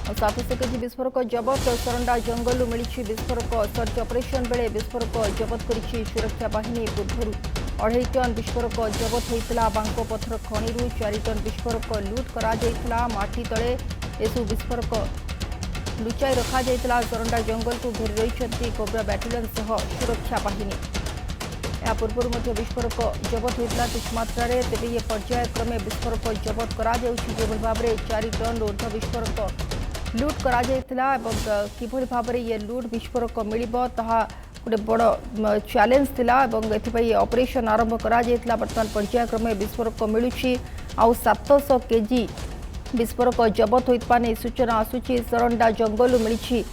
700 KG विस्फोरक जबत Saranda जंगल मिली विस्फोरक search operation बेले विस्फोरक जबत करिछि सुरक्षा बाहिनी पूर्व 2.5 टन विस्फोरक जबत होता बांको पथर खनि 4 टन विस्फोरक लुट करा माटी तले एसु विस्फोरक लुचाई रखा सरंडा जंगल को घेरी रही कोब्रा बैटालियन सह सुरक्षा बाहिनी। या पूर्व विस्फोरक जबत होता किछ मात्रा तेज ये पर्याय क्रमे विस्फोरक जबत करा भाव में 4 टन ऊर्ध विस्फोरक लुट करा किभली भाव में ये लुट विस्फोरक मिल गोटे बड़ चैलेंज थिला ऑपरेशन आरंभ करा बर्तमान पर्याय क्रमे विस्फोरक मिलूची आउ 700 केजी विस्फोरक जबत होता नहीं सूचना आसूची सरंडा जंगल मिली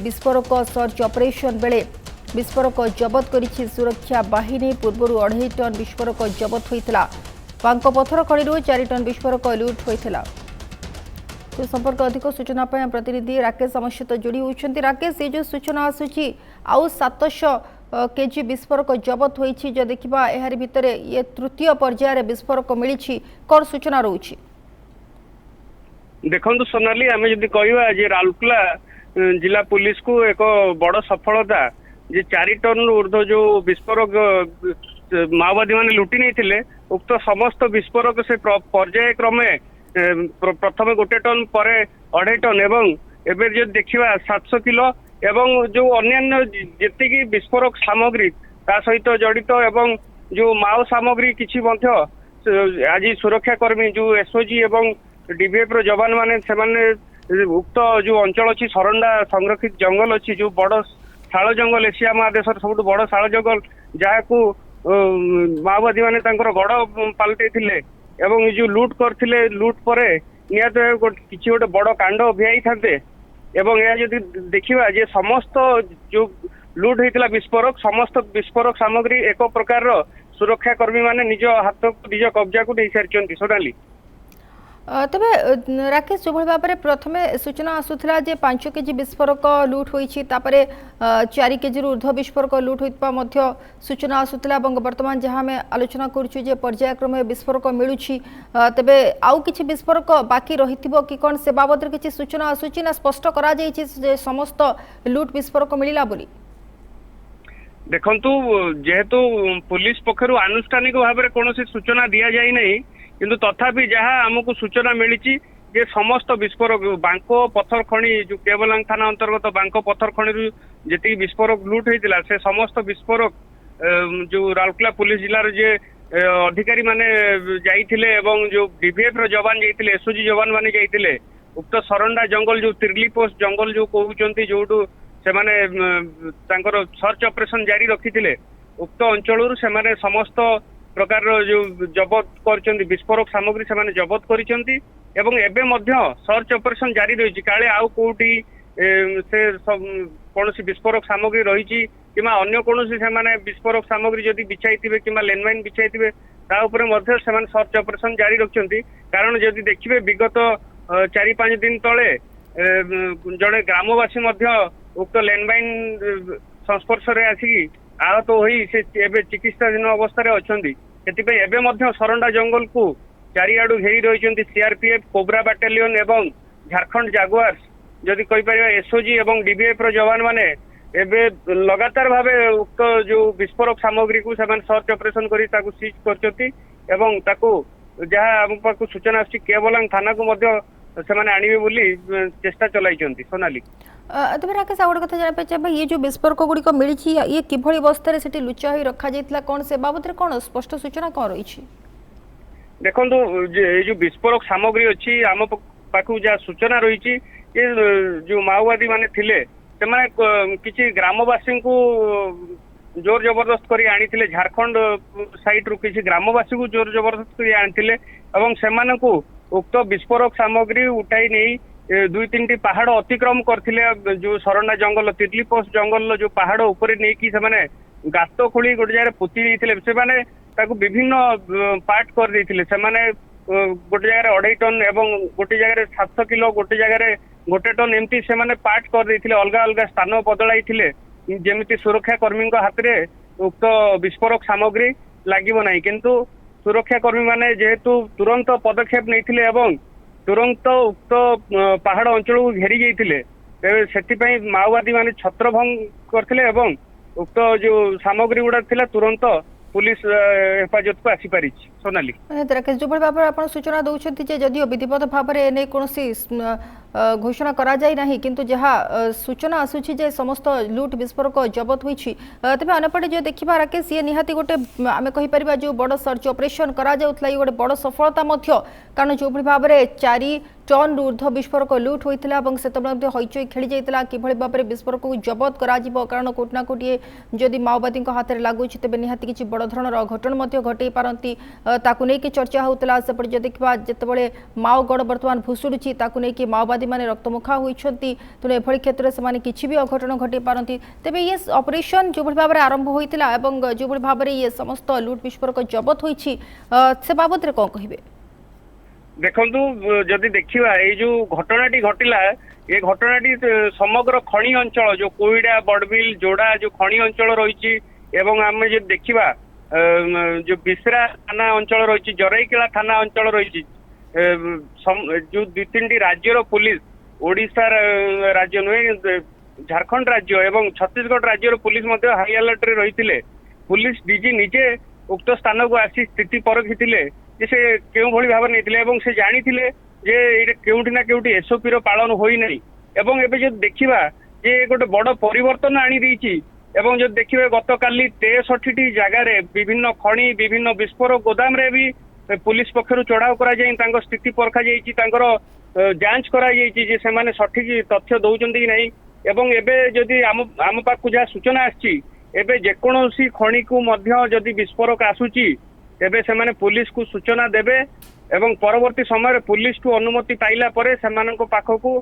विस्फोरक सर्च ऑपरेशन बेले विस्फोरक जबत करिछि सुरक्षा बाहिनी पूर्व 2.5 टन विस्फोरक जबत होता बांको पथर खनि 4 टन विस्फोरक लुट होता। तो संपर्क अधिक सूचना प्रतिनिधि राकेश आम सहित जोड़ी होती। राकेश ये जो सूचना आसूची आउ 700 केजी विस्फोरक जबत होती जो देखा यार भितर ये तृतीय पर्यायर विस्फोरक मिली कौन सूचना रोचे? देखु सोनाली आम जब कह राउरकेला जिला पुलिस को एक बड़ सफलता जे 4 टन ऊर्ध जो विस्फोरक माओवादी मैंने लुटि नहीं उक्त समस्त विस्फोरक से पर्याय क्रमे प्रथम 1 टन पर 2.5 टन एवं एवं जो देखा 700 किलो एवं जो अन्य जी विस्फोरक सामग्री ता सहित जड़ित एवं जो माओ सामग्री किसी आज सुरक्षा कर्मी जो एसओजी एवं डीबीएफ रो जवान माने उक्त जो अंचल अच्छी सरंडा संरक्षित जंगल अच्छी जो बड़ शाल जंगल एशिया महादेश सब बड़ शाल जंगल जहाँ माओवादी मैंने गड़ पलटे एवं जो लुट करथिले लुट परे निहत किसी गोटे बड़ कांड भियाई थाते एवं यह जदि देखिबा जे समस्त जो लुट होता विस्फोरक समस्त विस्फोरक सामग्री एक प्रकार सुरक्षा कर्मी माने निज हाथ निज कब्जा को नहीं सारी सोनाली। तबे राकेश जो भाव में प्रथम सूचना आसूला 5 केजी विस्फोरक लुट होती 4 केजी ऊर्ध विस्फोरक लुट होता सूचना आसूला बर्तमान जहाँ आम आलोचना करुँ पर्याय क्रमे विस्फोरक मिलूँ तेबे आउ किछि विस्फोरक बाकी रही कि कौन से बाबद किसी सूचना आसूची ना स्पष्ट करा समस्त लुट विस्फोरक मिलला बोली? देखंतु जेहेतु पुलिस पक्षरु आनुष्ठानिक भाव में कौन सूचना दि जाए नहीं किंतु तथापि जहाँ आमको सूचना मिली जे समस्त विस्फोरक बांको पथर खणी जो केवलांग थाना अंतर्गत बांको पथर खणी जी विस्फोरक लुट होता से समस्त विस्फोरक जो राउरकेला पुलिस जिलार जे अधिकारी माने जाइथिले एवं जो डीबीएफ रो जवान जाइथिले एसओजी जवान माने जाइथिले उक्त सरंडा जंगल जो तिरली पोस्ट जंगल जो कहउचंती जोटू से माने तांकर सर्च ऑपरेशन जारी रखिथिले उक्त अंचल से माने समस्त प्रकार जो जबत कर विस्फोरक सामग्री से जबत कर सर्च ऑपरेशन जारी रही काले आउ कौटी से कौन विस्फोरक सामग्री रही कि अन्य कौन से विस्फोरक सामग्री जदि बिछाई कि लैंडमाइन बिछाई से सर्च ऑपरेशन जारी रखिंट कारण जदि देखिए विगत 4-5 दिन तले जड़े ग्रामवासी उक्त लैंडमाइन संस्पर्श में आसिकी आहत होई से चिकित्साधीन अवस्था अच्छा सरंडा जंगल को चारिआडू घेरी रही सीआरपीएफ कोब्रा बैटालियन एवं झारखंड जागुआर्स जदि कहीपर एसओजी एवं डीबीएफ रो जवान माने एबे लगातार भाव उक्त जो विस्फोरक सामग्री को सर्च ऑपरेशन करी ताकू सीज करचंती एवं ताकू जहाँ आम पाक सूचना आछि केवलांग थाना को मध्य सेमाने आनिबे बोली चेष्टा चलाइचंती सोनाली। तबे राकेश आ गोटे कथा जाना चाहिए ये जो विस्फोरक गुड़िक मिली ये किभली अवस्था से लुचा हो रखा जाइतिला कौन से बाबद कौन स्पष्ट सूचना कौन रही? देखो ये जो विस्फोरक सामग्री अच्छी आम पाखु जहाँ सूचना रही जो माओवादी माने थिले किसी ग्रामवासी को जोर जबरदस्त करी आनी झारखंड साइड रु किसी ग्रामवासी को जोर जबरदस्त करी आनी एवं सेमान को उक्त विस्फोरक सामग्री उठाई नहीं 2-3 पहाड़ अतिक्रम करथिले जो सरंडा जंगल तिरली पोस्ट जंगल जो पहाड़ ऊपर नहीं कि से गात खोली गोटे जगह पोती देते से विभिन्न पार्ट कर देते से गोटे जगह 2.5 टन एवं गोटे जगह 700 किलो गोटे जगह 1 टन एमती से पार्ट कर देते अलग अलग स्थान बदलाई जमी सुरक्षा कर्मी हाथ में उक्त विस्फोरक सामग्री लगे ना किंतु सुरक्षा कर्मी माने जेहेतु तुरंत पदक्षेप नहीं तुरंत उक्त पहाड़ अंचल को घेरी जाइए से माओवादी माने छत्रभंग करथिले एवं उक्त जो सामग्री गुड़ा थिला तुरंत पुलिस हेफाजत को आसी पारी सोनाली राकेश जो भाव में आप सूचना दौरान जदिव विधिवत भाव में एने कौन घोषणा करा जाय नाही किंतु जहाँ सूचना आसूची जे समस्त लुट विस्फोरक जबत होईछि तेबे अनपटे जो देखिबा राकेश ये निहाती गोटे आमे कहि परिबा जो बड़ सर्च ऑपरेशन करा जाउथला ये गोटे बड़ सफलता मध्य कारण जो भाव में 4 टन ऊर्ध्व विस्फोरक लुट होइतिला এবং सेतबे हईचई खेली जाइतिला किभଳି भाव में विस्फोरक को जबत करा जिवो कारण कोटना कोटिए जदि माओवादी हाथ में लागुछि तेबे निहाती किछि बड़ धरणर घटन मध्य घटई पारंती ताकु नै कि चर्चा होउतला सेपटे जे देखिबा जेतेबेले माओगढ़ वर्तमान भुसुडुछि ताकु नै कि माओवादी माने रक्तमुखा होइछंती तेणु एभଳି क्षेत्र से माने किछि भी अघटन घटई पारंती तेबे ये ऑपरेशन जो भाव में आरंभ होइतिला एवं जो भाव में ये समस्त लुट विस्फोरक जबत होइछि से बाबत रे कोन कहिबे देखु जदि देखा ये जो घटनाटी घटिला ये घटनाटी समग्र खनि अंचल जो कोईडा बड़बिल जोड़ा जो खनि अंचल रही आम जो देखा जो बिसरा थाना अंचल रही जरईकेला थाना अंचल रही जो 2-3 राज्यर पुलिस ओडिशा राज्य नुहे झारखंड राज्य एवं छत्तीसगढ़ राज्यर पुलिस हाई अलर्ट रे रही पुलिस डीजी निजे उक्त स्थान को आसी स्थिति परखिथिले से केउ भली भाव नहीं से जानी जे ये केउठी ना केउठी एसओपी रो पालन होई नहीं एवं एबे जो देखिबा जे गोटे बड़ परिवर्तन आनी देछि एवं जो देखिबे गत काली 63टी जगह रे विभिन्न खनि विभिन्न विस्फोरक गोदाम रे भी पुलिस पक्षरु चढ़ाव करा जाई तांको स्थिति परखा जाईछि तांकर जांच करा जाईछि जे से माने सठिक तथ्य दउचंदी कि नहीं एवं एबे जदि आम पाखु जा सूचना आछि एबे जेकोनोसी खनि को मध्य जदि विस्फोरक आसुची तेबे से माने पुलिस को सूचना देबे एवं परवर्ती समय पुलिस को अनुमति पाइला परे सेमाननको पाखकु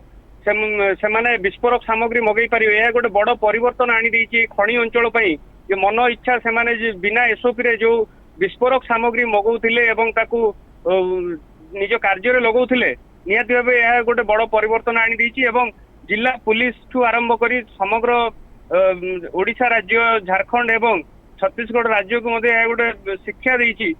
से माने विस्फोरक सामग्री मगै पारिबे यह गोटे बड़ परिवर्तन आनी देछि खनि अंचल पई जे मन इच्छा से माने जे बिना एसओपी रे जो विस्फोरक सामग्री मगौथिले एवं ताकू निज कार्य रे लगौथिले निहाती भाबे यह गोटे बड़ परिवर्तन आनी देछि एवं जिला पुलिस ठू आरंभ करी समग्र ओडिशा राज्य झारखंड एवं छत्तीसगढ़ राज्य को गोटे शिक्षा देछि